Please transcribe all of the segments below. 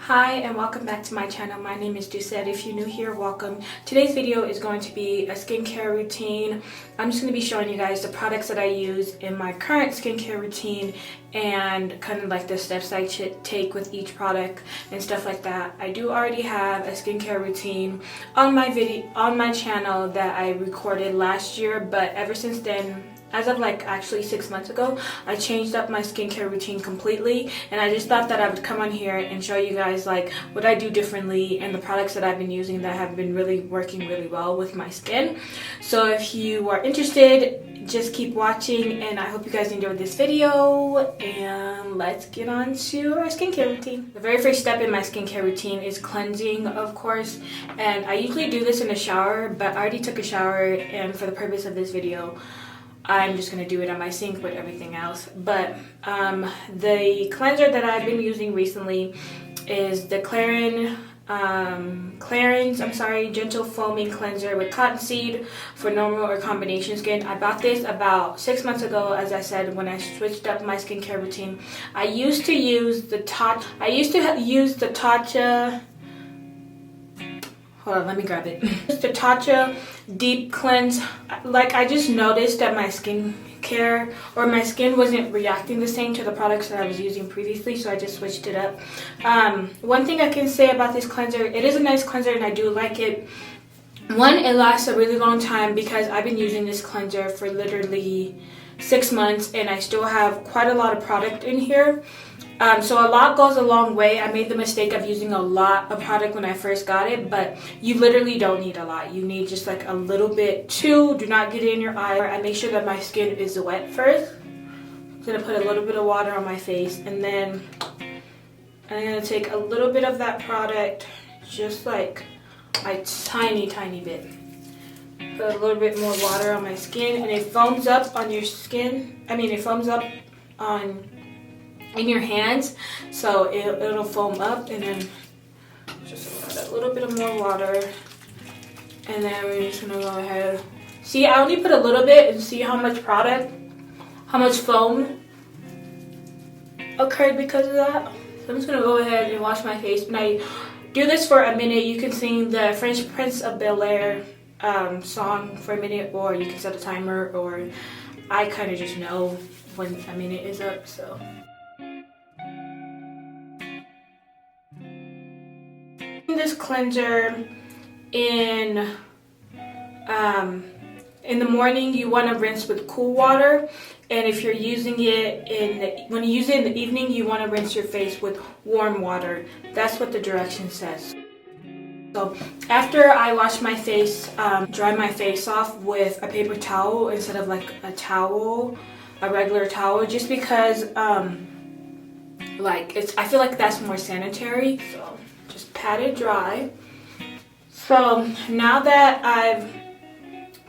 Hi and welcome back to my channel. My name is Ducette. If you're new here, welcome. Today's video is going to be a skincare routine. I'm just going to be showing you guys the products that I use in my current skincare routine and kind of like the steps I take with each product and stuff like that. I do already have a skincare routine on my channel that I recorded last year, but ever since then, as of like actually 6 months ago, I changed up my skincare routine completely, and I just thought that I would come on here and show you guys like what I do differently and the products that I've been using that have been really working really well with my skin. So if you are interested, just keep watching, and I hope you guys enjoyed this video, and let's get on to our skincare routine. The very first step in my skincare routine is cleansing, of course, and I usually do this in the shower, but I already took a shower, and for the purpose of this video I'm just going to do it on my sink with everything else. But the cleanser that I've been using recently is the Clarins Gentle Foaming Cleanser with Cottonseed for normal or combination skin. I bought this about 6 months ago, as I said, when I switched up my skincare routine. I used to use the Tatcha. Hold on, let me grab it. It's the Tatcha Deep Cleanse. Like, I just noticed that my skincare or my skin wasn't reacting the same to the products that I was using previously, so I just switched it up. One thing I can say about this cleanser, it is a nice cleanser and I do like it. One, it lasts a really long time because I've been using this cleanser for literally 6 months and I still have quite a lot of product in here. So a lot goes a long way. I made the mistake of using a lot of product when I first got it, but you literally don't need a lot. You need just like a little bit too. Do not get it in your eye. I make sure that my skin is wet first. I'm going to put a little bit of water on my face, and then I'm going to take a little bit of that product, just like a tiny bit. Put a little bit more water on my skin, and it foams up on your skin. It foams up in your hands, so it'll foam up, and then just add a little bit of more water, and then we're just gonna go ahead. See, I only put a little bit, and see how much foam occurred because of that. So I'm just gonna go ahead and wash my face. When I do this for a minute, you can sing the Fresh Prince of Bel-Air song for a minute, or you can set a timer, or I kind of just know when a minute is up. So this cleanser in the morning, you want to rinse with cool water, and if you're using it when you use it in the evening, you want to rinse your face with warm water. That's what the direction says. So after I wash my face, dry my face off with a paper towel instead of like a regular towel, just because I feel like that's more sanitary. So just pat it dry. So now that I've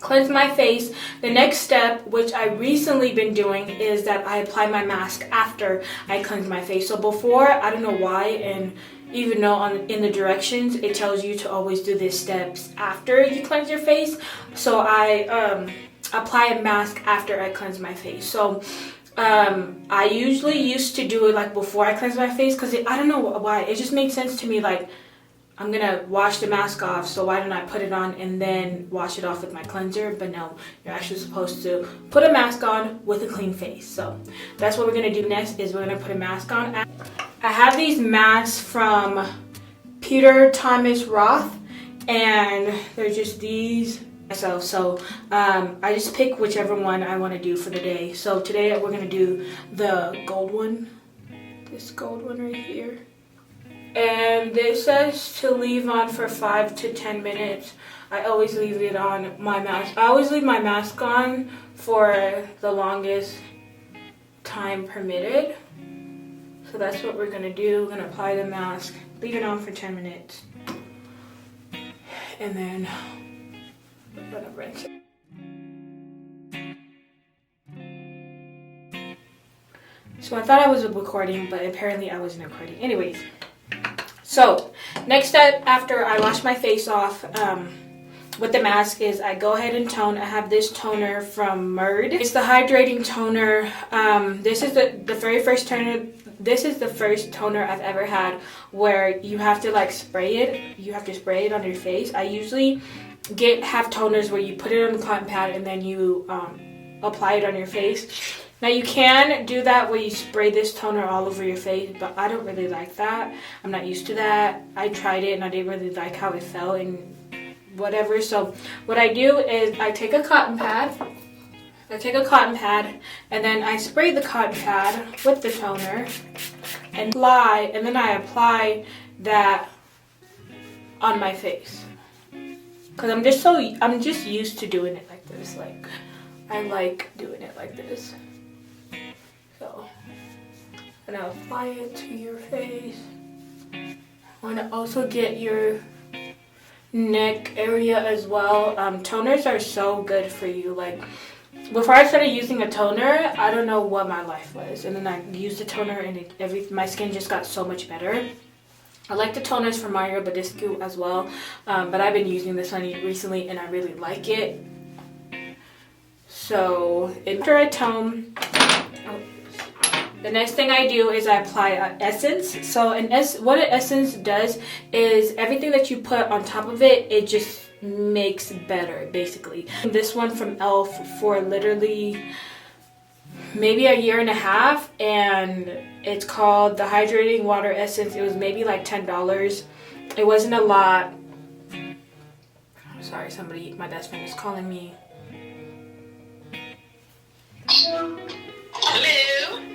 cleansed my face, the next step, which I recently been doing, is that I apply my mask after I cleanse my face. So before, I don't know why, and even though in the directions it tells you to always do these steps after you cleanse your face, so I apply a mask after I cleanse my face. So I usually used to do it like before I cleanse my face, because I don't know why, it just made sense to me, like I'm gonna wash the mask off, so why don't I put it on and then wash it off with my cleanser? But no, you're actually supposed to put a mask on with a clean face. So that's what we're gonna do next, is we're gonna put a mask on. I have these masks from Peter Thomas Roth, and they're just these myself. So I just pick whichever one I want to do for the day. So today we're gonna do the gold one, this gold one right here. And this says to leave on for 5 to 10 minutes. I always leave it on my mask. I always leave my mask on for the longest time permitted. So that's what we're gonna do. We're gonna apply the mask, leave it on for 10 minutes, and then we're gonna rinse it. So I thought I was recording, but apparently I wasn't recording. Anyways. So next step after I wash my face off with the mask is I go ahead and tone. I have this toner from Murd. It's the hydrating toner. This is the very first toner this is the first toner I've ever had where you have to like spray it. You have to spray it on your face. I usually have toners where you put it on the cotton pad and then you apply it on your face. Now you can do that where you spray this toner all over your face, but I don't really like that. I'm not used to that. I tried it and I didn't really like how it felt and whatever. So what I do is I take a cotton pad. And then I spray the cotton pad with the toner and then I apply that on my face. Cause I'm just used to doing it like this. Like I like doing it like this. So and I'll apply it to your face. I want to also get your neck area as well. Toners are so good for you. Like before I started using a toner, I don't know what my life was, and then I used the toner and my skin just got so much better. I like the toners from Mario Badescu as well, but I've been using this one recently and I really like it. So after I tone, the next thing I do is I apply essence. So what an essence does is everything that you put on top of it, it just makes better, basically. This one from e.l.f. for literally maybe a year and a half, and it's called the Hydrating Water Essence. It was maybe like $10. It wasn't a lot. Sorry, my best friend is calling me. Hello.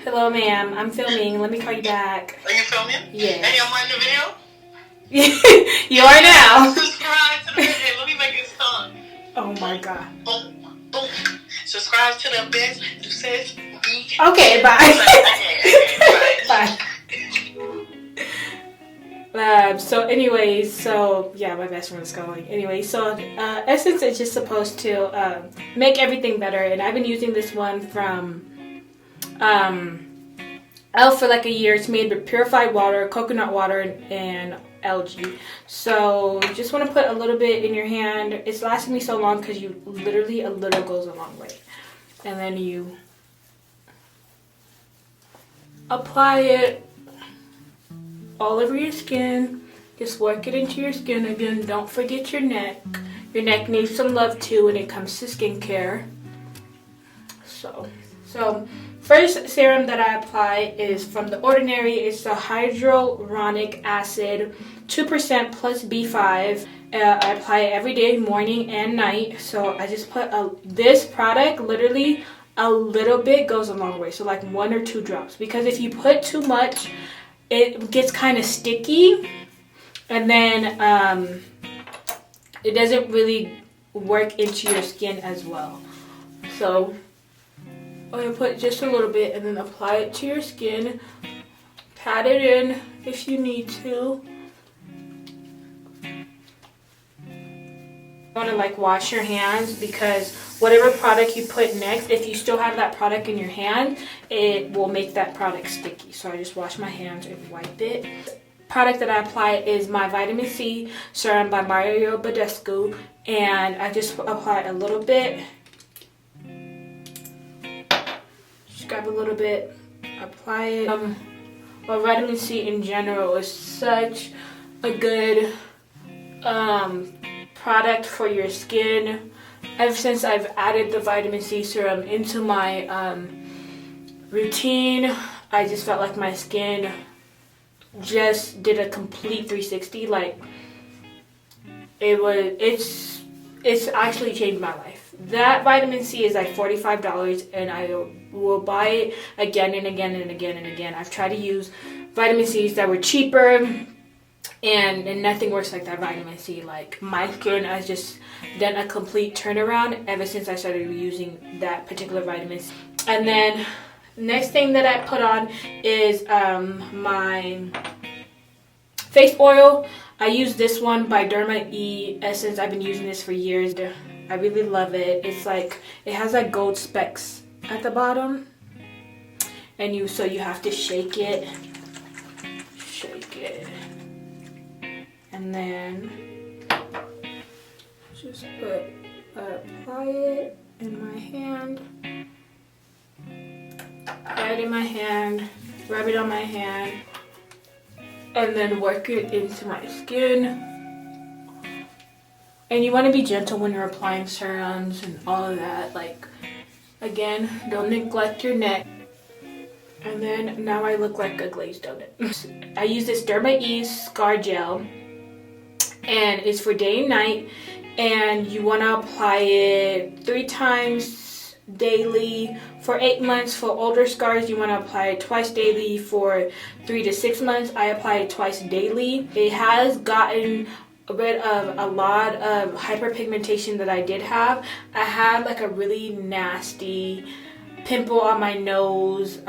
Hello, ma'am. I'm filming. Let me call you back. Are you filming? Yeah. Hey, I'm watching the video. You are now. Subscribe to the video. Let me make it song. Oh my god. Boom, boom. Subscribe to the best. You said okay, bye. Okay, bye. So anyways, so yeah, my best friend's calling. Anyway, so essence is just supposed to make everything better, and I've been using this one from e.l.f. for like a year. It's made with purified water, coconut water, and algae. So you just want to put a little bit in your hand. It's lasted me so long because you literally a little goes a long way. And then you apply it all over your skin. Just work it into your skin. Again, don't forget your neck. Your neck needs some love too when it comes to skincare. So first serum that I apply is from The Ordinary. It's the hyaluronic acid, 2% plus B5. I apply it every day, morning and night. So I just put this product, literally a little bit goes a long way. So like 1 or 2 drops. Because if you put too much, it gets kind of sticky. And then it doesn't really work into your skin as well. So I'm going to put just a little bit and then apply it to your skin. Pat it in if you need to. You want to like wash your hands because whatever product you put next, if you still have that product in your hand, it will make that product sticky. So I just wash my hands and wipe it. Product that I apply is my vitamin C serum by Mario Badescu, and I just apply a little bit. Grab a little bit, apply it. Well, vitamin C in general is such a good product for your skin. Ever since I've added the vitamin C serum into my routine, I just felt like my skin just did a complete 360. Like it's actually changed my life. That vitamin C is like $45, and I will buy it again and again and again and again. I've tried to use vitamin C's that were cheaper, and nothing works like that vitamin C. Like my skin has just done a complete turnaround ever since I started using that particular vitamin C. And then next thing that I put on is my face oil. I use this one by Derma E Essence. I've been using this for years. I really love it. It's like, it has like gold specks at the bottom. And so you have to shake it. And then just apply it in my hand. Apply it in my hand. rub it on my hand, and then work it into my skin. And you want to be gentle when you're applying serums and all of that. Like, again, don't neglect your neck. And then now I look like a glazed donut. I use this Derma Ease Scar Gel, and it's for day and night. And you want to apply it 3 times daily for 8 months. For older scars, you want to apply it twice daily for 3 to 6 months. I apply it twice daily. It has gotten rid of a lot of hyperpigmentation that I did have. I had like a really nasty pimple on my nose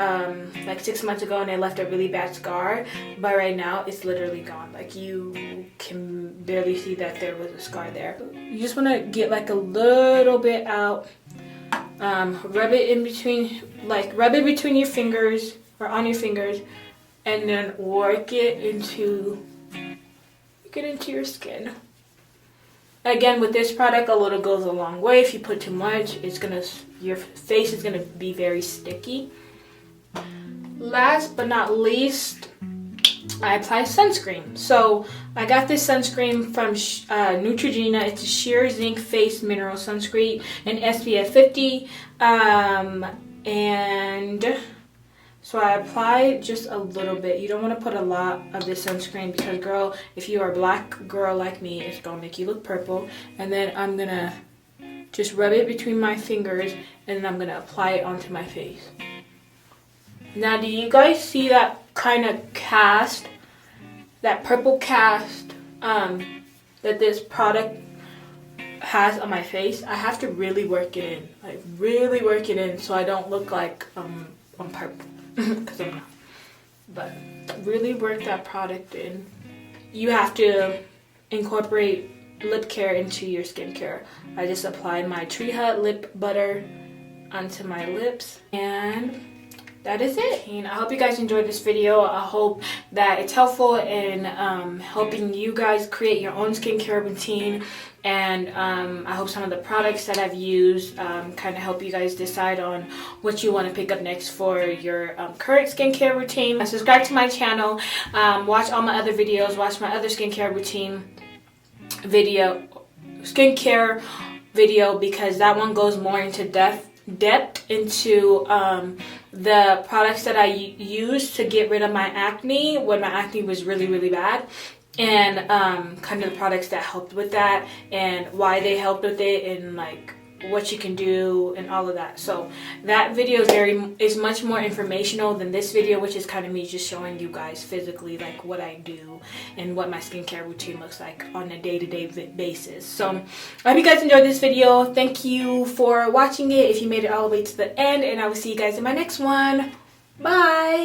like 6 months ago, and it left a really bad scar, but right now it's literally gone. Like, you can barely see that there was a scar there. You just want to get like a little bit out, rub it in between, like rub it between your fingers or on your fingers, and then work it into your skin. Again, with this product, a little goes a long way. If you put too much, your face is gonna be very sticky. Last but not least, I apply sunscreen. So I got this sunscreen from Neutrogena. It's a sheer zinc face mineral sunscreen and SPF 50. And so I apply just a little bit. You don't want to put a lot of this sunscreen because, girl, if you are a black girl like me, it's gonna make you look purple. And then I'm gonna just rub it between my fingers, and then I'm gonna apply it onto my face. Now, do you guys see that kind of cast, that purple cast that this product has on my face? I have to really work it in, like really work it in, so I don't look like I'm purple. Because I'm not. But really work that product in. You have to incorporate lip care into your skincare. I just applied my Tree Hut lip butter onto my lips, and that is it. And I hope you guys enjoyed this video. I hope that it's helpful in helping you guys create your own skincare routine. And I hope some of the products that I've used kind of help you guys decide on what you want to pick up next for your current skincare routine. Subscribe to my channel, watch all my other videos, watch my other skincare video, because that one goes more into depth into the products that I used to get rid of my acne when my acne was really, really bad. And kind of the products that helped with that, and why they helped with it, and like what you can do and all of that. So that video is much more informational than this video, which is kind of me just showing you guys physically like what I do and what my skincare routine looks like on a day-to-day basis. So I hope you guys enjoyed this video. Thank you for watching it if you made it all the way to the end, and I will see you guys in my next one. Bye.